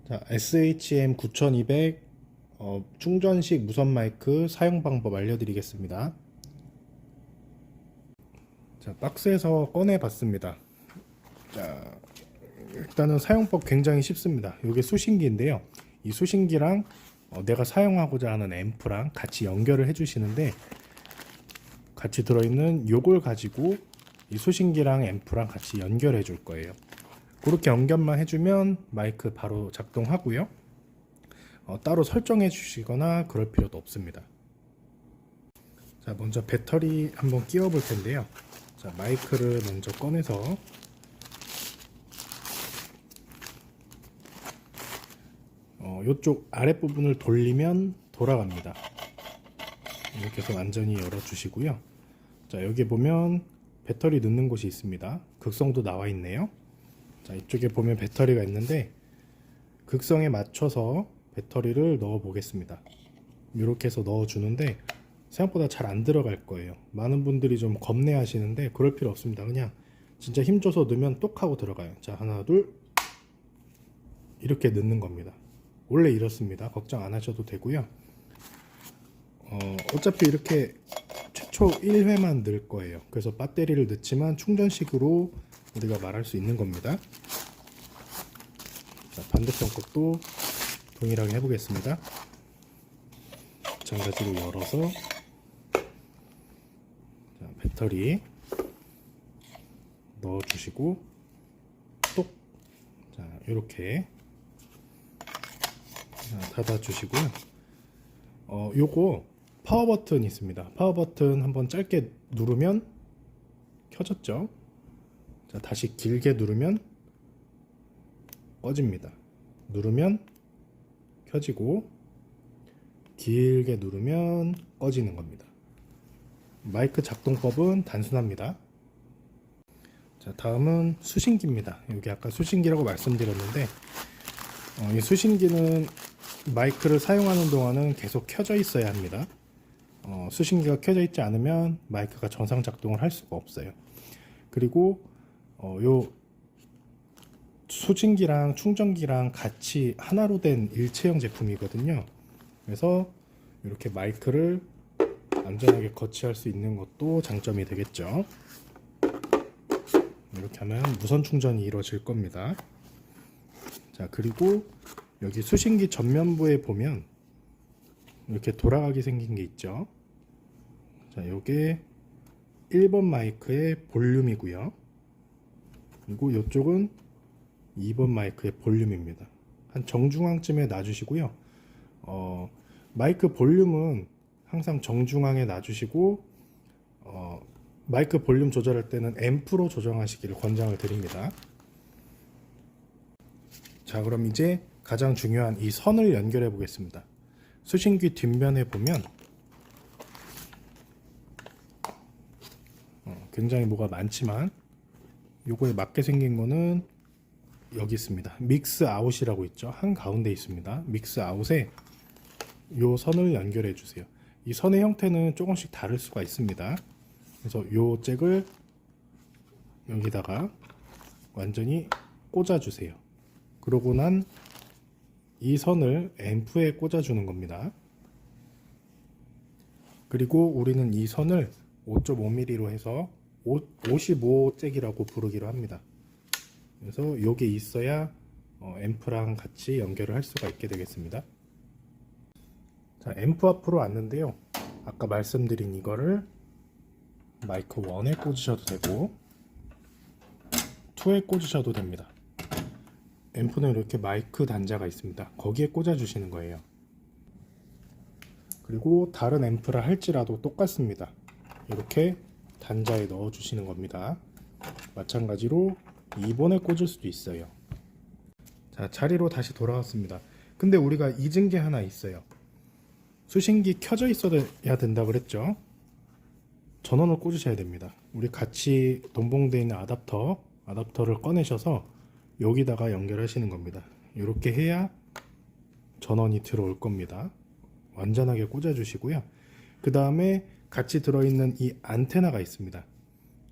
자, SHM 9200 충전식 무선 마이크 사용 방법 알려드리겠습니다. 자, 박스에서 꺼내 봤습니다. 자, 일단은 사용법 굉장히 쉽습니다. 이게 수신기인데요. 이 수신기랑 내가 사용하고자 하는 앰프랑 같이 연결을 해주시는데, 같이 들어있는 요걸 가지고 이 수신기랑 앰프랑 같이 연결해 줄 거예요. 그렇게 연결만 해주면 마이크 바로 작동하고요. 따로 설정해 주시거나 그럴 필요도 없습니다. 자, 먼저 배터리 한번 끼워 볼 텐데요. 자, 마이크를 먼저 꺼내서 이쪽 아랫부분을 돌리면 돌아갑니다. 이렇게 해서 완전히 열어 주시고요. 자, 여기 보면 배터리 넣는 곳이 있습니다. 극성도 나와 있네요. 자, 이쪽에 보면 배터리가 있는데, 극성에 맞춰서 배터리를 넣어 보겠습니다. 이렇게 해서 넣어 주는데 생각보다 잘 안 들어갈 거예요. 많은 분들이 좀 겁내 하시는데 그럴 필요 없습니다. 그냥 진짜 힘줘서 넣으면 똑 하고 들어가요. 자, 하나 둘 이렇게 넣는 겁니다. 원래 이렇습니다. 걱정 안 하셔도 되고요. 어차피 이렇게 최초 1회만 넣을 거예요. 그래서 배터리를 넣지만 충전식으로 우리가 말할 수 있는 겁니다. 자, 반대편 것도 동일하게 해보겠습니다. 마찬가지로 열어서, 자, 배터리 넣어주시고 똑, 자, 이렇게 닫아주시고요. 요거 파워 버튼 있습니다. 파워 버튼 한번 짧게 누르면 켜졌죠. 자, 다시 길게 누르면 꺼집니다. 누르면 켜지고, 길게 누르면 꺼지는 겁니다. 마이크 작동법은 단순합니다. 자, 다음은 수신기입니다. 여기 아까 수신기라고 말씀드렸는데, 이 수신기는 마이크를 사용하는 동안은 계속 켜져 있어야 합니다. 수신기가 켜져 있지 않으면 마이크가 정상 작동을 할 수가 없어요. 그리고 요 수신기랑 충전기랑 같이 하나로 된 일체형 제품이거든요. 그래서 이렇게 마이크를 안전하게 거치할 수 있는 것도 장점이 되겠죠. 이렇게 하면 무선 충전이 이루어질 겁니다. 자, 그리고 여기 수신기 전면부에 보면 이렇게 돌아가게 생긴 게 있죠. 자, 요게 1번 마이크의 볼륨이고요. 그리고 이쪽은 2번 마이크의 볼륨입니다. 한 정중앙쯤에 놔주시고요. 마이크 볼륨은 항상 정중앙에 놔주시고, 마이크 볼륨 조절할 때는 앰프로 조정하시기를 권장을 드립니다. 자, 그럼 이제 가장 중요한 이 선을 연결해 보겠습니다. 수신기 뒷면에 보면 굉장히 뭐가 많지만 요거에 맞게 생긴 거는 여기 있습니다. 믹스 아웃이라고 있죠. 한 가운데 있습니다. 믹스 아웃에 요 선을 연결해 주세요. 이 선의 형태는 조금씩 다를 수가 있습니다. 그래서 요 잭을 여기다가 완전히 꽂아 주세요. 그러고 난 이 선을 앰프에 꽂아 주는 겁니다. 그리고 우리는 이 선을 5.5mm로 해서 55 잭이라고 부르기로 합니다. 그래서 요게 있어야 앰프랑 같이 연결을 할 수가 있게 되겠습니다. 자, 앰프 앞으로 왔는데요. 아까 말씀드린 이거를 마이크 1에 꽂으셔도 되고 2에 꽂으셔도 됩니다. 앰프는 이렇게 마이크 단자가 있습니다. 거기에 꽂아 주시는 거예요. 그리고 다른 앰프라 할지라도 똑같습니다. 이렇게 단자에 넣어 주시는 겁니다. 마찬가지로 2번에 꽂을 수도 있어요. 자, 자리로 다시 돌아왔습니다. 근데 우리가 잊은 게 하나 있어요. 수신기 켜져 있어야 된다 그랬죠. 전원을 꽂으셔야 됩니다. 우리 같이 동봉되어 있는 아답터를 꺼내셔서 여기다가 연결하시는 겁니다. 이렇게 해야 전원이 들어올 겁니다. 완전하게 꽂아 주시고요. 그 다음에 같이 들어있는 이 안테나가 있습니다.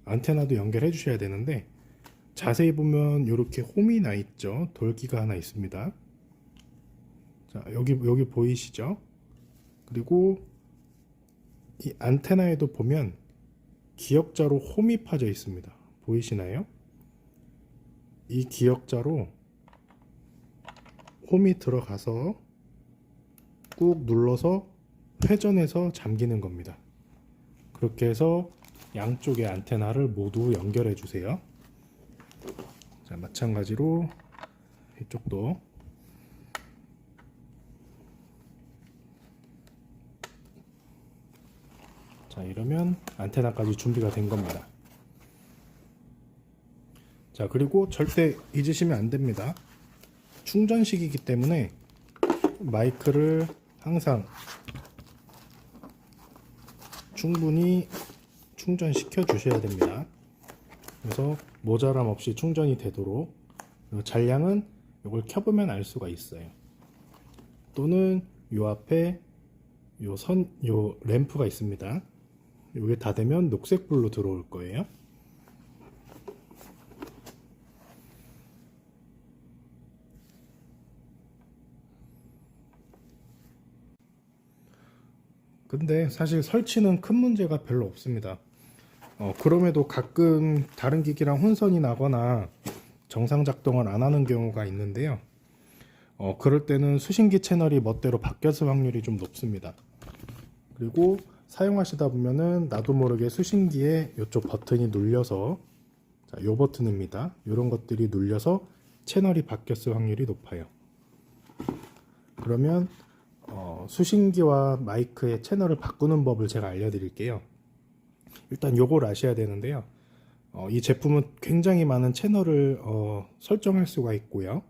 안테나도 연결해 주셔야 되는데, 자세히 보면 이렇게 홈이 나 있죠. 돌기가 하나 있습니다. 자, 여기 보이시죠? 그리고 이 안테나에도 보면 기역자로 홈이 파져 있습니다. 보이시나요? 이 기역자로 홈이 들어가서 꾹 눌러서 회전해서 잠기는 겁니다. 그렇게 해서 양쪽의 안테나를 모두 연결해 주세요. 자, 마찬가지로 이쪽도 자, 이러면 안테나까지 준비가 된 겁니다. 자, 그리고 절대 잊으시면 안 됩니다. 충전식이기 때문에 마이크를 항상 충분히 충전시켜 주셔야 됩니다. 그래서 모자람 없이 충전이 되도록. 잔량은 이걸 켜보면 알 수가 있어요. 또는 요 앞에 요 램프가 있습니다. 이게 다 되면 녹색불로 들어올 거예요. 근데 사실 설치는 큰 문제가 별로 없습니다. 그럼에도 가끔 다른 기기랑 혼선이 나거나 정상 작동을 안 하는 경우가 있는데요. 그럴 때는 수신기 채널이 멋대로 바뀌었을 확률이 좀 높습니다. 그리고 사용하시다 보면은 나도 모르게 수신기에 이쪽 버튼이 눌려서, 자, 요 버튼입니다. 이런 것들이 눌려서 채널이 바뀌었을 확률이 높아요. 그러면 수신기와 마이크의 채널을 바꾸는 법을 제가 알려드릴게요. 일단 요걸 아셔야 되는데요. 이 제품은 굉장히 많은 채널을 설정할 수가 있고요.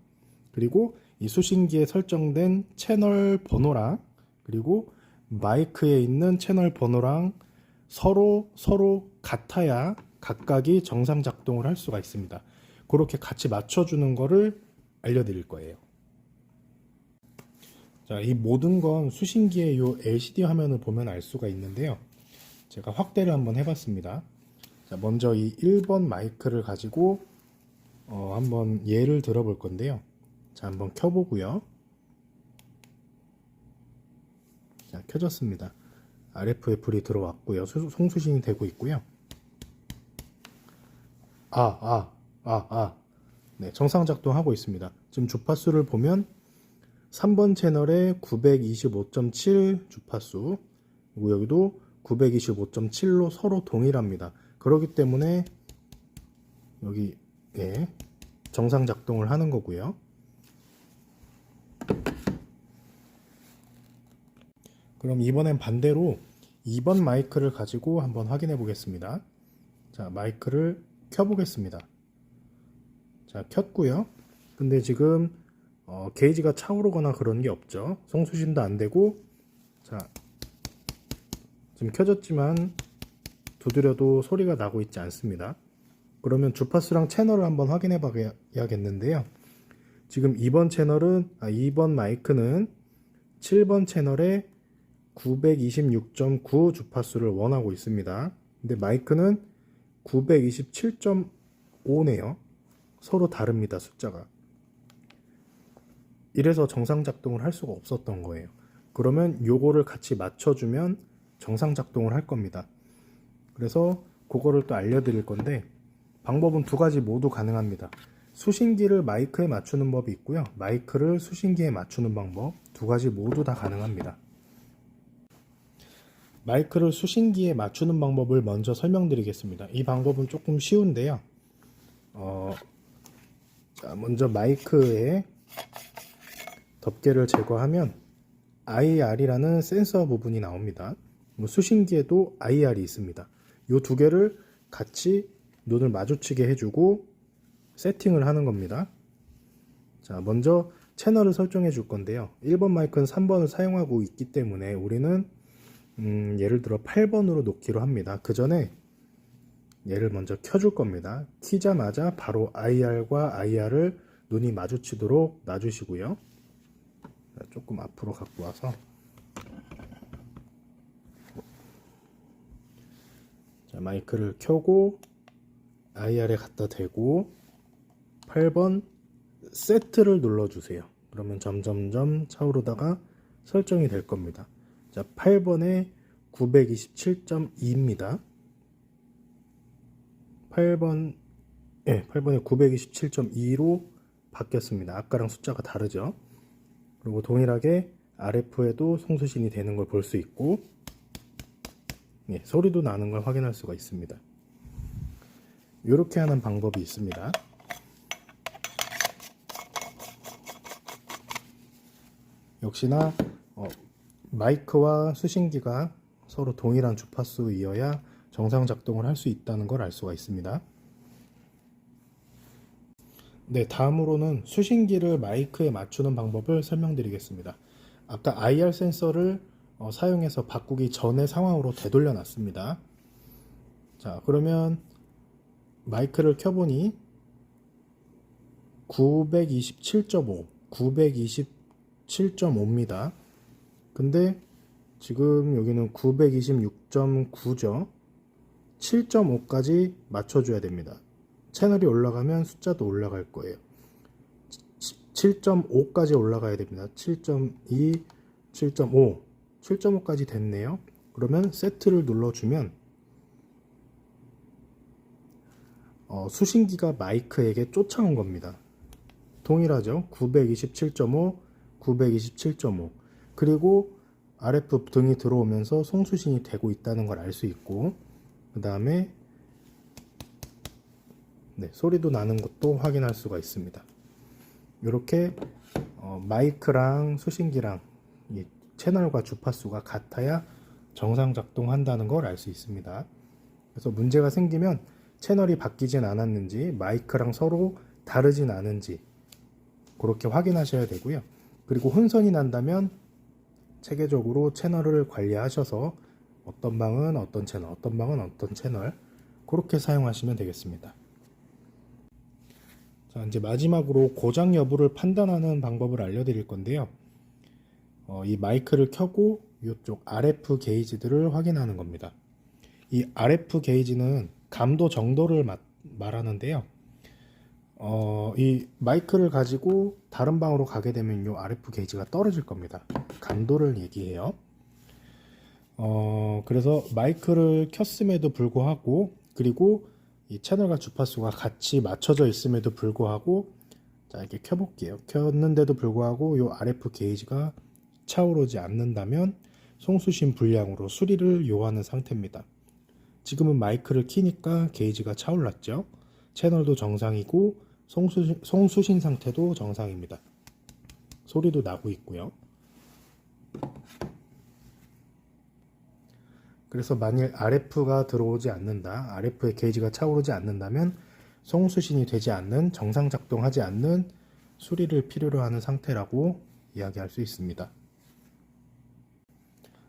그리고 이 수신기에 설정된 채널 번호랑 그리고 마이크에 있는 채널 번호랑 서로 같아야 각각이 정상 작동을 할 수가 있습니다. 그렇게 같이 맞춰주는 거를 알려드릴 거예요. 자, 이 모든 건 수신기의 요 LCD 화면을 보면 알 수가 있는데요. 제가 확대를 한번 해봤습니다. 자, 먼저 이 1번 마이크를 가지고 한번 예를 들어볼 건데요. 자, 한번 켜보고요. 자, 켜졌습니다. RF에 불이 들어왔고요. 송수신이 되고 있고요. 네, 정상 작동하고 있습니다. 지금 주파수를 보면 3번 채널에 925.7 주파수, 그리고 여기도 925.7로 서로 동일합니다. 그렇기 때문에 여기 정상 작동을 하는 거고요. 그럼 이번엔 반대로 2번 마이크를 가지고 한번 확인해 보겠습니다. 자, 마이크를 켜보겠습니다. 자, 켰고요. 근데 지금 게이지가 차오르거나 그런 게 없죠. 송수신도 안 되고, 자, 지금 켜졌지만 두드려도 소리가 나고 있지 않습니다. 그러면 주파수랑 채널을 한번 확인해 봐야겠는데요. 지금 2번 마이크는 7번 채널에 926.9 주파수를 원하고 있습니다. 근데 마이크는 927.5네요. 서로 다릅니다, 숫자가. 이래서 정상 작동을 할 수가 없었던 거예요. 그러면 요거를 같이 맞춰주면 정상 작동을 할 겁니다. 그래서 그거를 또 알려드릴 건데, 방법은 두 가지 모두 가능합니다. 수신기를 마이크에 맞추는 법이 있고요. 마이크를 수신기에 맞추는 방법, 두 가지 모두 다 가능합니다. 마이크를 수신기에 맞추는 방법을 먼저 설명드리겠습니다. 이 방법은 조금 쉬운데요. 자, 먼저 마이크에 덮개를 제거하면 IR이라는 센서 부분이 나옵니다. 수신기에도 IR이 있습니다. 이 두 개를 같이 눈을 마주치게 해주고 세팅을 하는 겁니다. 자, 먼저 채널을 설정해 줄 건데요. 1번 마이크는 3번을 사용하고 있기 때문에 우리는 예를 들어 8번으로 놓기로 합니다. 그 전에 얘를 먼저 켜줄 겁니다. 키자마자 바로 IR과 IR을 눈이 마주치도록 놔주시고요. 조금 앞으로 갖고 와서, 자, 마이크를 켜고 IR에 갖다 대고 8번 세트를 눌러주세요. 그러면 점점점 차오르다가 설정이 될 겁니다. 자, 8번에 927.2입니다. 8번에 927.2로 바뀌었습니다. 아까랑 숫자가 다르죠. 그리고 동일하게 RF에도 송수신이 되는 걸 볼 수 있고, 소리도 나는 걸 확인할 수가 있습니다. 이렇게 하는 방법이 있습니다. 역시나 마이크와 수신기가 서로 동일한 주파수이어야 정상 작동을 할 수 있다는 걸 알 수가 있습니다. 네, 다음으로는 수신기를 마이크에 맞추는 방법을 설명드리겠습니다. 아까 IR 센서를 사용해서 바꾸기 전의 상황으로 되돌려 놨습니다. 자, 그러면 마이크를 켜보니 927.5입니다. 근데 지금 여기는 926.9죠. 7.5까지 맞춰줘야 됩니다. 채널이 올라가면 숫자도 올라갈 거예요. 7.5까지 올라가야 됩니다. 7.2, 7.5, 7.5까지 됐네요. 그러면 세트를 눌러주면 수신기가 마이크에게 쫓아온 겁니다. 동일하죠. 927.5, 927.5. 그리고 RF 등이 들어오면서 송수신이 되고 있다는 걸 알 수 있고, 그 다음에 소리도 나는 것도 확인할 수가 있습니다. 이렇게 마이크랑 수신기랑 채널과 주파수가 같아야 정상 작동한다는 걸 알 수 있습니다. 그래서 문제가 생기면 채널이 바뀌진 않았는지, 마이크랑 서로 다르진 않은지 그렇게 확인하셔야 되고요. 그리고 혼선이 난다면 체계적으로 채널을 관리하셔서 어떤 방은 어떤 채널, 어떤 방은 어떤 채널 그렇게 사용하시면 되겠습니다. 자, 이제 마지막으로 고장 여부를 판단하는 방법을 알려드릴 건데요. 이 마이크를 켜고 이쪽 RF 게이지들을 확인하는 겁니다. 이 RF 게이지는 감도 정도를 말하는데요. 이 마이크를 가지고 다른 방으로 가게 되면 이 RF 게이지가 떨어질 겁니다. 감도를 얘기해요. 그래서 마이크를 켰음에도 불구하고, 그리고 이 채널과 주파수가 같이 맞춰져 있음에도 불구하고, 자, 이렇게 켜볼게요. 켰는데도 불구하고 이 RF 게이지가 차오르지 않는다면 송수신 불량으로 수리를 요하는 상태입니다. 지금은 마이크를 키니까 게이지가 차올랐죠. 채널도 정상이고 송수신 상태도 정상입니다. 소리도 나고 있고요. 그래서 만일 RF가 들어오지 않는다, RF의 게이지가 차오르지 않는다면 송수신이 되지 않는, 정상 작동하지 않는 수리를 필요로 하는 상태라고 이야기할 수 있습니다.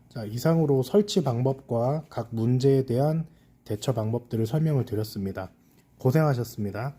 자, 이상으로 설치 방법과 각 문제에 대한 대처 방법들을 설명을 드렸습니다. 고생하셨습니다.